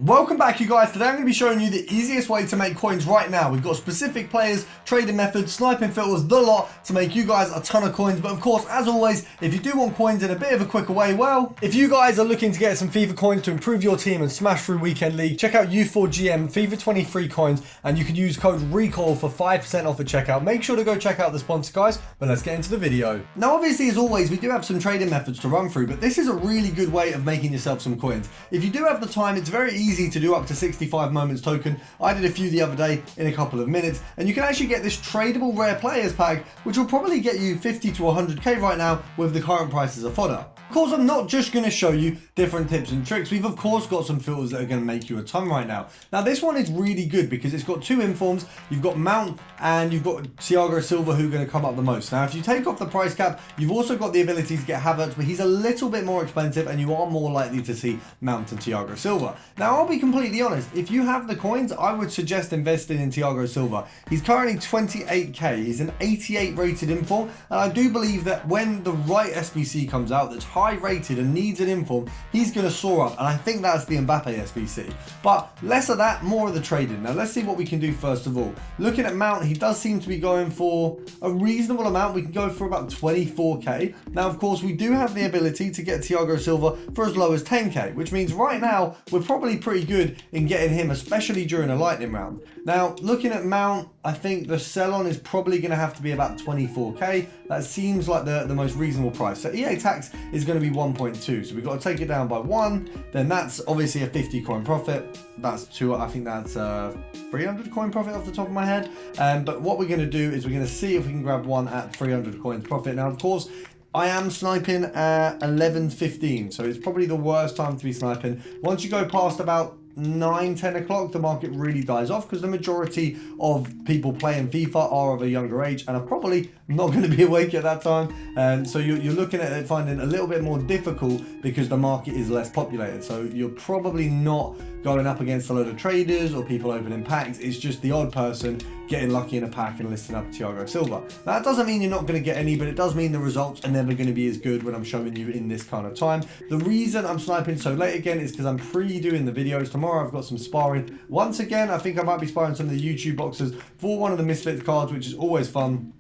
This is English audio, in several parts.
Welcome back, you guys. Today I'm going to be showing you the easiest way to make coins right now. We've got specific players, trading methods, sniping filters, the lot to make you guys a ton of coins. But of course, as always, if you do want coins in a bit of a quicker way, well, if you guys are looking to get some FIFA coins to improve your team and smash through Weekend League, check out U4GM FIFA 23 coins and you can use code RECALL for 5% off at checkout. Make sure to go check out the sponsor, guys, but let's get into the video. Now, obviously, as always, we do have some trading methods to run through, but this is a really good way of making yourself some coins. If you do have the time, it's very easy to do up to 65 moments token. I did a few the other day in a couple of minutes, and you can actually get this tradable rare players pack, which will probably get you 50 to 100k right now with the current prices of fodder. Of course, I'm not just going to show you different tips and tricks. We've of course got some filters that are going to make you a ton right now. Now, this one is really good because it's got two informs. You've got Mount and you've got Thiago Silva, who are going to come up the most. Now, if you take off the price cap, you've also got the ability to get Havertz, but he's a little bit more expensive and you are more likely to see Mount and Thiago Silva. Now, I'll be completely honest. If you have the coins, I would suggest investing in Thiago Silva. He's currently 28k. He's an 88 rated inform, and I do believe that when the right SBC comes out that's high rated and needs an inform, he's going to soar up, and I think that's the Mbappe SBC. But less of that, more of the trading. Now, let's see what we can do first of all. Looking at Mount, he does seem to be going for a reasonable amount. We can go for about 24k. Now, of course, we do have the ability to get Thiago Silva for as low as 10k, which means right now we're probably pretty good in getting him, especially during a lightning round. Now, looking at Mount, I think the sell-on is probably going to have to be about 24k. That seems like the most reasonable price. So EA tax is going to be 1.2. So we've got to take it down by 1. Then that's obviously a 50 coin profit. That's two. I think that's 300 coin profit off the top of my head. But what we're going to do is we're going to see if we can grab one at 300 coins profit. Now, of course, I am sniping at 11:15, so it's probably the worst time to be sniping. Once you go past about 9-10 o'clock, the market really dies off because the majority of people playing FIFA are of a younger age and are probably not going to be awake at that time. So you're looking at it finding a little bit more difficult because the market is less populated. So you're probably not going up against a load of traders or people opening packs. It's just the odd person getting lucky in a pack and listing up Thiago Silva. Now, that doesn't mean you're not going to get any, but it does mean the results are never going to be as good when I'm showing you in this kind of time. The reason I'm sniping so late again is because I'm pre-doing the videos. Tomorrow I've got some sparring. Once again, I think I might be sparring some of the YouTube boxers for one of the Misfits cards, which is always fun.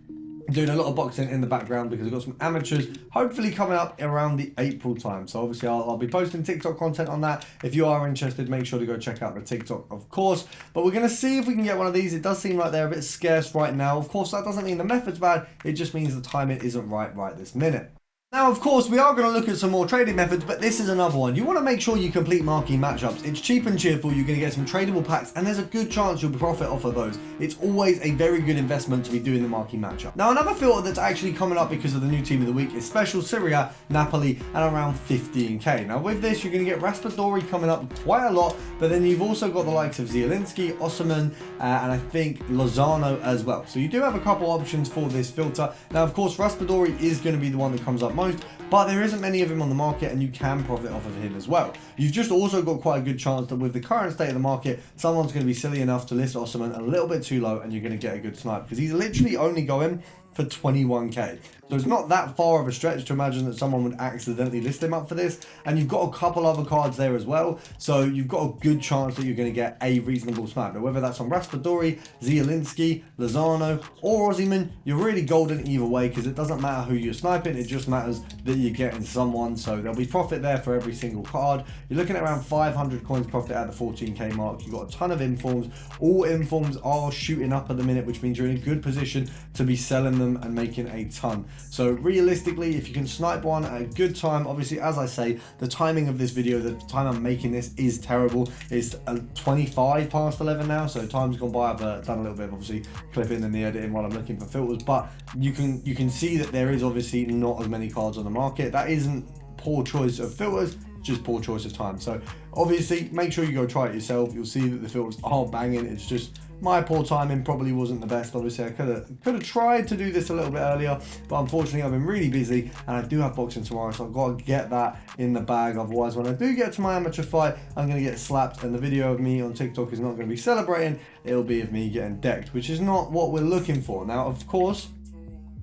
Doing a lot of boxing in the background because I've got some amateurs hopefully coming up around the April time. So obviously I'll be posting TikTok content on that. If you are interested, make sure to go check out the TikTok, of course. But we're going to see if we can get one of these. It does seem like they're a bit scarce right now. Of course, that doesn't mean the method's bad. It just means the timing isn't right this minute. Now, of course, we are going to look at some more trading methods, but this is another one. You want to make sure you complete marquee matchups. It's cheap and cheerful. You're going to get some tradable packs, and there's a good chance you'll profit off of those. It's always a very good investment to be doing the marquee matchup. Now, another filter that's actually coming up because of the new team of the week is Special Serie A, Napoli, and around 15k. Now, with this, you're going to get Raspadori coming up quite a lot, but then you've also got the likes of Zielinski, Osimhen, and I think Lozano as well. So you do have a couple options for this filter. Now, of course, Raspadori is going to be the one that comes up most, but there isn't many of him on the market and you can profit off of him as well. You've just also got quite a good chance that with the current state of the market, someone's going to be silly enough to list Osimhen a little bit too low and you're going to get a good snipe because he's literally only going for 21k. So it's not that far of a stretch to imagine that someone would accidentally list him up for this. And you've got a couple other cards there as well. So you've got a good chance that you're going to get a reasonable snipe. Now, whether that's on Raspadori, Zielinski, Lozano, or Osimhen, you're really golden either way because it doesn't matter who you're sniping. It just matters that you're getting someone. So there'll be profit there for every single card. You're looking at around 500 coins profit at the 14k mark. You've got a ton of informs. All informs are shooting up at the minute, which means you're in a good position to be selling them and making a ton. So realistically, if you can snipe one at a good time, obviously, as I say, the timing of this video, the time I'm making this is terrible. It's 25 past 11 now, so time's gone by. I've done a little bit of obviously clipping and the editing while I'm looking for filters, but you can see that there is obviously not as many cards on the market. That isn't poor choice of filters, just poor choice of time. So obviously make sure you go try it yourself. You'll see that the filters are banging. It's just my poor timing probably wasn't the best. Obviously I could have tried to do this a little bit earlier, but unfortunately I've been really busy and I do have boxing tomorrow, so I've got to get that in the bag. Otherwise, when I do get to my amateur fight, I'm going to get slapped and the video of me on TikTok is not going to be celebrating. It'll be of me getting decked, which is not what we're looking for. Now, of course,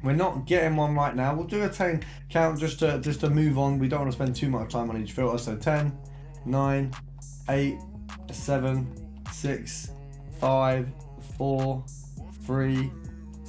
we're not getting one right now. We'll do a 10 count just to move on. We don't want to spend too much time on each filter. So 10, 9, 8, 7, 6, 5, 4, 3,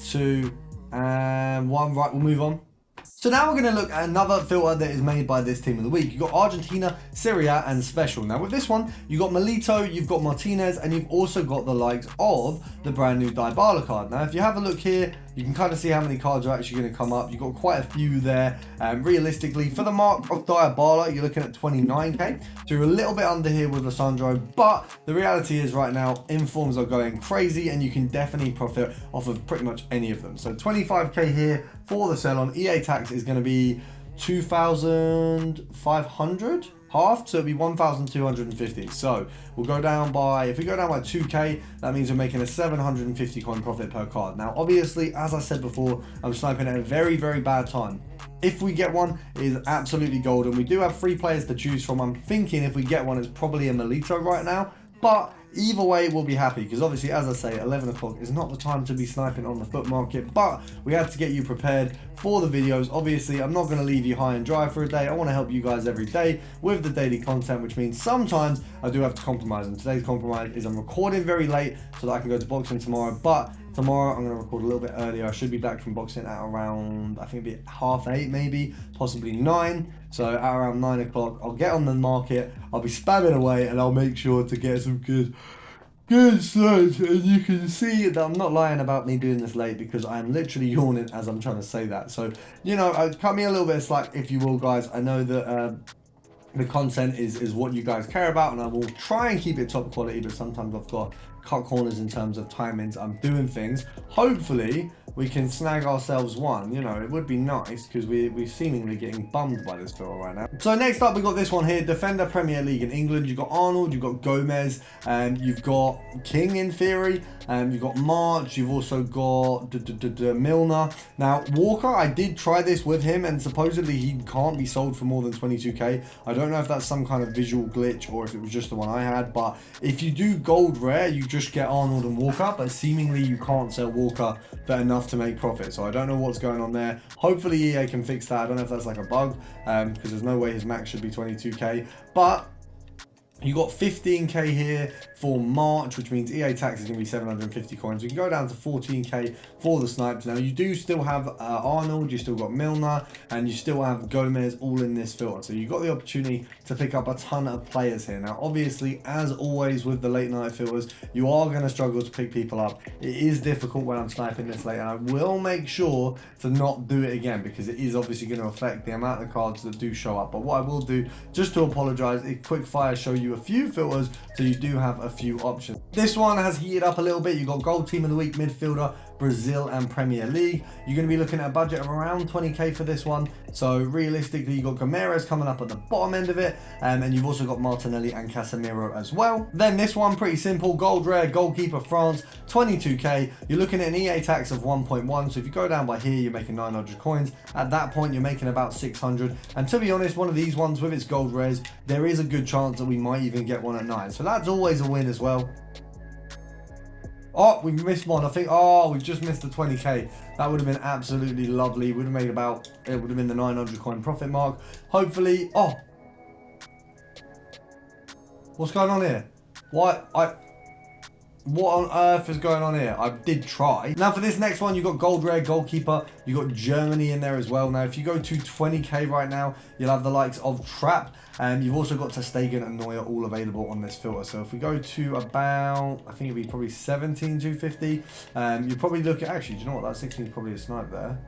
2, and 1. Right, we'll move on. So now we're going to look at another filter that is made by this team of the week. You've got Argentina, Syria, and Special. Now with this one, you've got Milito, you've got Martinez, and you've also got the likes of the brand new Dybala card. Now if you have a look here, you can kind of see how many cards are actually going to come up. You've got quite a few there. Realistically, for the mark of Dybala, you're looking at 29k. So you're a little bit under here with Lissandro, but the reality is right now, informs are going crazy, and you can definitely profit off of pretty much any of them. So 25k here for the sell on. EA tax is going to be 2,500 half, so it'll be 1,250. So we'll go down by, if we go down by 2k, that means we're making a 750 coin profit per card. Now obviously, as I said before, I'm sniping at a very bad time. If we get one, it is absolutely golden. We do have 3 players to choose from. I'm thinking if we get one, it's probably a Milito right now, but either way, we'll be happy, because obviously, as I say, 11 o'clock is not the time to be sniping on the foot market, but we had to get you prepared for the videos. Obviously, I'm not going to leave you high and dry for a day. I want to help you guys every day with the daily content, which means sometimes I do have to compromise, and today's compromise is I'm recording very late so that I can go to boxing tomorrow, but tomorrow I'm going to record a little bit earlier. I should be back from boxing at around, I think it'd be 8:30 maybe, possibly 9. So at around 9 o'clock, I'll get on the market, I'll be spamming away, and I'll make sure to get some good snipes. And you can see that I'm not lying about me doing this late, because I'm literally yawning as I'm trying to say that. So, you know, cut me a little bit of slack if you will, guys. I know that the content is what you guys care about, and I will try and keep it top quality, but sometimes I've got cut corners in terms of timings. I'm doing things. Hopefully we can snag ourselves one. You know, it would be nice, because we're seemingly getting bummed by this filter right now. So next up, we got this one here, Defender Premier League in England. You've got Arnold, you've got Gomez, and you've got King in theory, and you've got March, you've also got Milner. Now Walker, I did try this with him, and supposedly he can't be sold for more than 22k. I don't know if that's some kind of visual glitch or if it was just the one I had, but if you do gold rare, you just get Arnold and Walker, but seemingly you can't sell Walker for enough to make profit. So I don't know what's going on there. Hopefully EA can fix that. I don't know if that's like a bug, because there's no way his max should be 22k, but you got 15k here for March, which means EA tax is going to be 750 coins. You can go down to 14k for the snipes. Now you do still have Arnold, you still got Milner, and you still have Gomez all in this filter. So you got the opportunity to pick up a ton of players here. Now obviously, as always with the late night filters, you are going to struggle to pick people up. It is difficult when I'm sniping this late, and I will make sure to not do it again, because it is obviously going to affect the amount of cards that do show up. But what I will do, just to apologize, is quick fire show you a few filters so you do have a few options. This one has heated up a little bit. You've got Gold Team of the Week, Midfielder, Brazil, and Premier League. You're going to be looking at a budget of around 20k for this one. So realistically, you've got Gomes coming up at the bottom end of it, and you've also got Martinelli and Casemiro as well. Then this one, pretty simple, gold rare, goalkeeper France, 22k. You're looking at an EA tax of 1.1. So if you go down by here, you're making 900 coins. At that point, you're making about 600. And to be honest, one of these ones with its gold rares, there is a good chance that we might even get one at 9. So that's always a win as well. Oh, we've missed one. I think, oh, we've just missed the 20k. That would have been absolutely lovely. Would have made about, it would have been the 900 coin profit mark. Hopefully, oh. What's going on here? What on earth is going on here? I did try. Now for this next one, you've got gold rare, goalkeeper. You've got Germany in there as well. Now, if you go to 20k right now, you'll have the likes of Trapp. And you've also got Ter Stegen and Neuer all available on this filter. So if we go to about, I think it'd be probably 17,250. You probably look at, actually, do you know what? That 16 is probably a snipe there.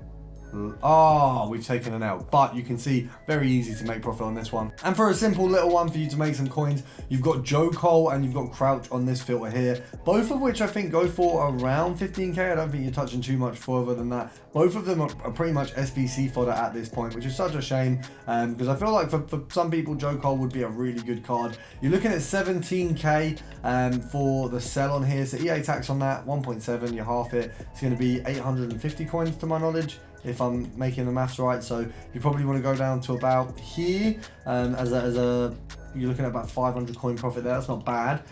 Oh, we've taken an L, but you can see very easy to make profit on this one. And for a simple little one for you to make some coins, you've got Joe Cole and you've got Crouch on this filter here, both of which I think go for around 15k. I don't think you're touching too much further than that. Both of them are pretty much SBC fodder at this point, which is such a shame, because I feel like for some people, Joe Cole would be a really good card. You're looking at 17k for the sell on here, so EA tax on that, 1.7, you half it. It's going to be 850 coins to my knowledge, if I'm making the maths right. So you probably want to go down to about here as a you're looking at about 500 coin profit there. That's not bad.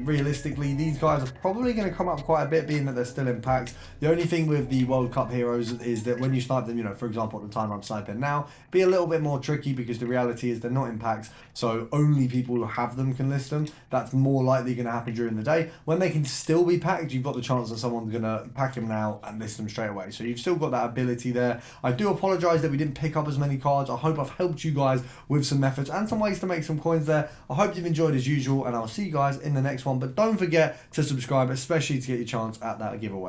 Realistically, these guys are probably going to come up quite a bit, being that they're still in packs. The only thing with the World Cup heroes is that when you snipe them, you know, for example, at the time I'm sniping now, be a little bit more tricky because the reality is they're not in packs, so only people who have them can list them. That's more likely going to happen during the day. When they can still be packed, you've got the chance that someone's going to pack them now and list them straight away. So you've still got that ability there. I do apologize that we didn't pick up as many cards. I hope I've helped you guys with some methods and some ways to make some coins there. I hope you've enjoyed as usual, and I'll see you guys in the next one. But don't forget to subscribe, especially to get your chance at that giveaway.